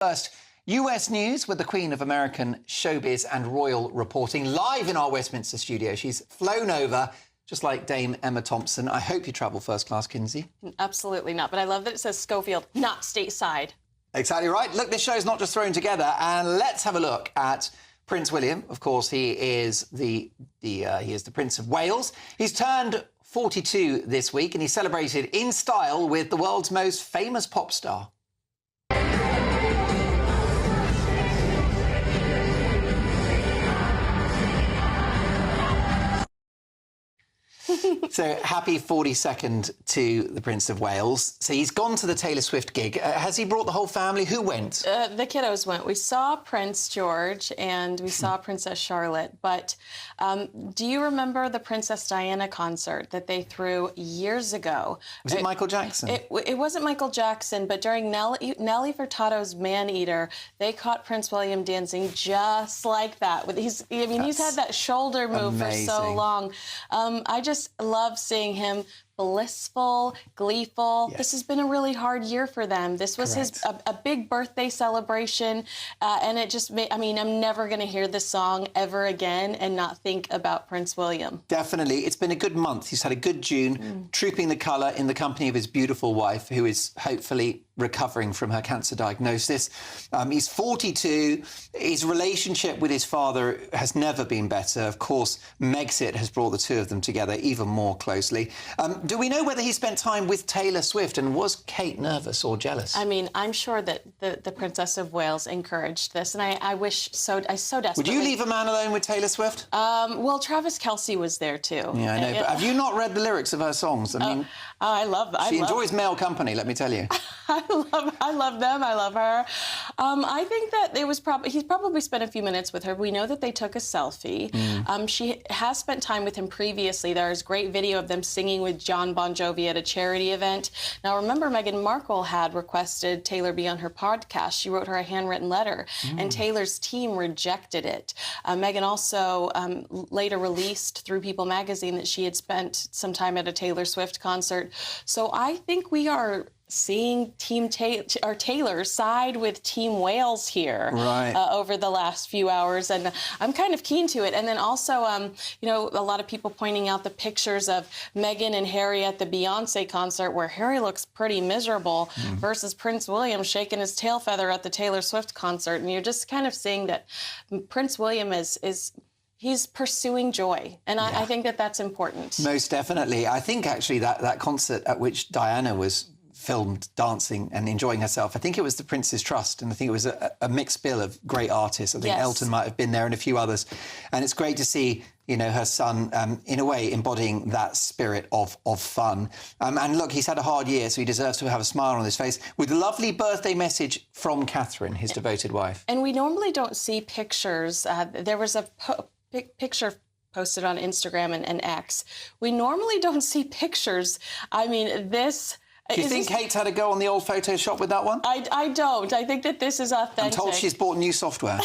First, US news with the Queen of American showbiz and royal reporting live in our Westminster studio. She's flown over, just like Dame Emma Thompson. I hope you travel first class, Kinsey. Absolutely not, but I love that it says Schofield, not stateside. Exactly right. Look, this show's not just thrown together, and let's have a look at Prince William. Of course, he is the Prince of Wales. He's turned 42 this week, and he celebrated in style with the world's most famous pop star. So, happy 42nd to the Prince of Wales. So, he's gone to the Taylor Swift gig. Has he brought the whole family? Who went? The kiddos went. We saw Prince George and we saw Princess Charlotte. But do you remember the Princess Diana concert that they threw years ago? Was it Michael Jackson? It wasn't Michael Jackson, but during Nelly Furtado's Man-Eater, they caught Prince William dancing just like that. He's had that shoulder move for so long. I just love seeing him blissful, gleeful. Yes. This has been a really hard year for them. This was a big birthday celebration, and it just made, I'm never going to hear this song ever again and not think about Prince William. Definitely. It's been a good month. He's had a good June, trooping the colour in the company of his beautiful wife, who is hopefully recovering from her cancer diagnosis. He's 42. His relationship with his father has never been better. Of course, Megxit has brought the two of them together even more closely. Do we know whether he spent time with Taylor Swift, and was Kate nervous or jealous? I'm sure that the Princess of Wales encouraged this, and I so desperately... Would you leave a man alone with Taylor Swift? Well, Travis Kelce was there too. Yeah, I know, but have you not read the lyrics of her songs? I love them. She enjoys male company, let me tell you. I love them. I love her. I think that he probably spent a few minutes with her. We know that they took a selfie. She has spent time with him previously. There's great video of them singing with John Bon Jovi at a charity event. Now, remember, Meghan Markle had requested Taylor be on her podcast. She wrote her a handwritten letter, and Taylor's team rejected it. Meghan also later released through People magazine that she had spent some time at a Taylor Swift concert. So I think we are seeing Taylor side with Team Wales here over the last few hours, and I'm kind of keen to it. And then also, a lot of people pointing out the pictures of Meghan and Harry at the Beyonce concert, where Harry looks pretty miserable, versus Prince William shaking his tail feather at the Taylor Swift concert, and you're just kind of seeing that Prince William he's pursuing joy, and I think that that's important. Most definitely. I think actually that concert at which Diana was filmed dancing and enjoying herself, I think it was the Prince's Trust, and I think it was a mixed bill of great artists. I think Elton might have been there and a few others, and it's great to see her son, in a way, embodying that spirit of fun. And look, he's had a hard year, so he deserves to have a smile on his face, with a lovely birthday message from Catherine, his devoted wife. And we normally don't see pictures. There was a picture posted on Instagram and X. We normally don't see pictures. This... Do you think Kate's had a go on the old Photoshop with that one? I don't. I think that this is authentic. I'm told she's bought new software.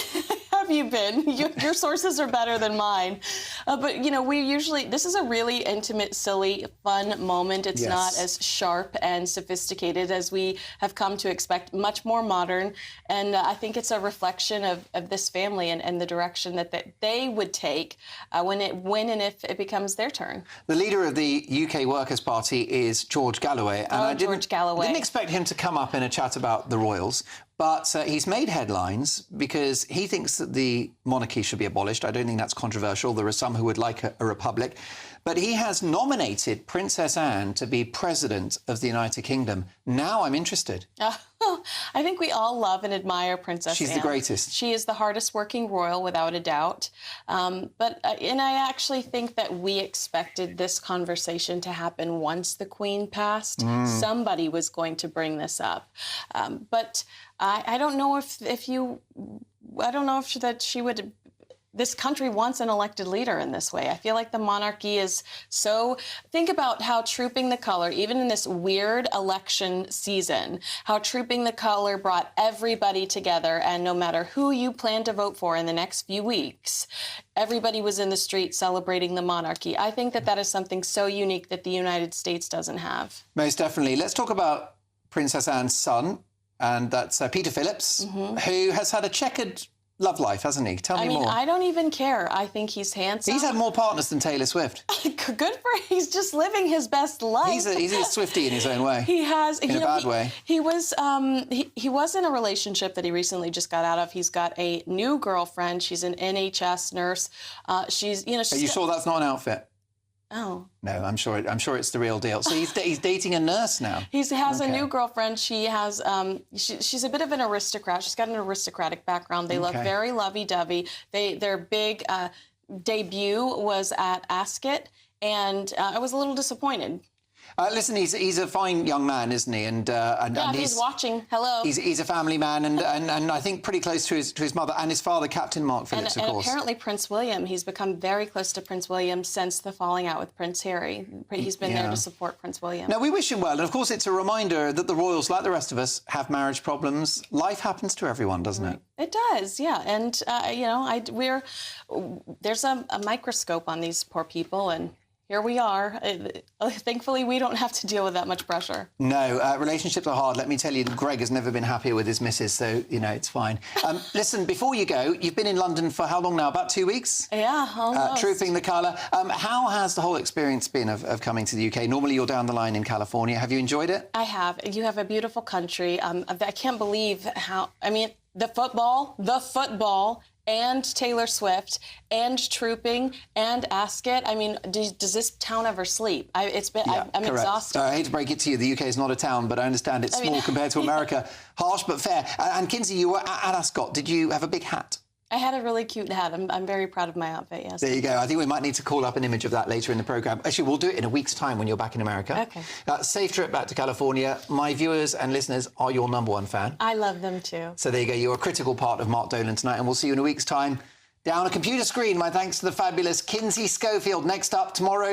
Have you been? Your sources are better than mine. But, this is a really intimate, silly, fun moment. It's not as sharp and sophisticated as we have come to expect, much more modern. And I think it's a reflection of this family and the direction that they would take when and if it becomes their turn. The leader of the UK Workers' Party is George Galloway. And George Galloway. I didn't expect him to come up in a chat about the royals, but he's made headlines because he thinks that the monarchy should be abolished. I don't think that's controversial. There are some who would like a republic. But he has nominated Princess Anne to be President of the United Kingdom. Now I'm interested. I think we all love and admire Princess Anne. She's the greatest. She is the hardest working royal, without a doubt. And I actually think that we expected this conversation to happen once the Queen passed. Somebody was going to bring this up. But I don't know that she would... This country wants an elected leader in this way. I feel like the monarchy is so... Think about how Trooping the Colour, even in this weird election season, how Trooping the Colour brought everybody together, and no matter who you plan to vote for in the next few weeks, everybody was in the street celebrating the monarchy. I think that is something so unique that the United States doesn't have. Most definitely. Let's talk about Princess Anne's son, and that's Peter Phillips, who has had a checkered love life, hasn't he? Tell me more. I don't even care. I think he's handsome. He's had more partners than Taylor Swift. Good for him. He's just living his best life. He's a Swiftie in his own way. He has in a bad way. He was in a relationship that he recently just got out of. He's got a new girlfriend. She's an NHS nurse. She's Are you sure that's not an outfit? Oh. No, I'm sure it's the real deal. So he's dating a nurse now. He has a new girlfriend. She has she's a bit of an aristocrat. She's got an aristocratic background. They look very lovey-dovey. Their big debut was at Ascot, and I was a little disappointed. Listen, he's a fine young man, isn't he? And he's watching. Hello. He's a family man, and I think pretty close to his mother and his father, Captain Mark Phillips, of course. And apparently Prince William. He's become very close to Prince William since the falling out with Prince Harry. He's been there to support Prince William. Now, we wish him well, and of course it's a reminder that the royals, like the rest of us, have marriage problems. Life happens to everyone, doesn't it? It does, yeah. And there's a microscope on these poor people, and here we are. Thankfully, we don't have to deal with that much pressure. No, relationships are hard. Let me tell you, Greg has never been happier with his missus, so, it's fine. Listen, before you go, you've been in London for how long now? About 2 weeks? Yeah, almost. Trooping the colour. How has the whole experience been of coming to the UK? Normally, you're down the line in California. Have you enjoyed it? I have. You have a beautiful country. I can't believe how... the football... and Taylor Swift, and Trooping, and Ascot. Does this town ever sleep? I'm exhausted. I hate to break it to you, the UK is not a town, but I understand it's small compared to America. Harsh but fair. And Kinsey, you were at Ascot. Did you have a big hat? I had a really cute hat. I'm very proud of my outfit, yes. There you go. I think we might need to call up an image of that later in the programme. Actually, we'll do it in a week's time when you're back in America. Okay. Safe trip back to California. My viewers and listeners are your #1 fan. I love them too. So there you go. You're a critical part of Mark Dolan tonight, and we'll see you in a week's time. Down a computer screen, my thanks to the fabulous Kinsey Schofield. Next up, tomorrow's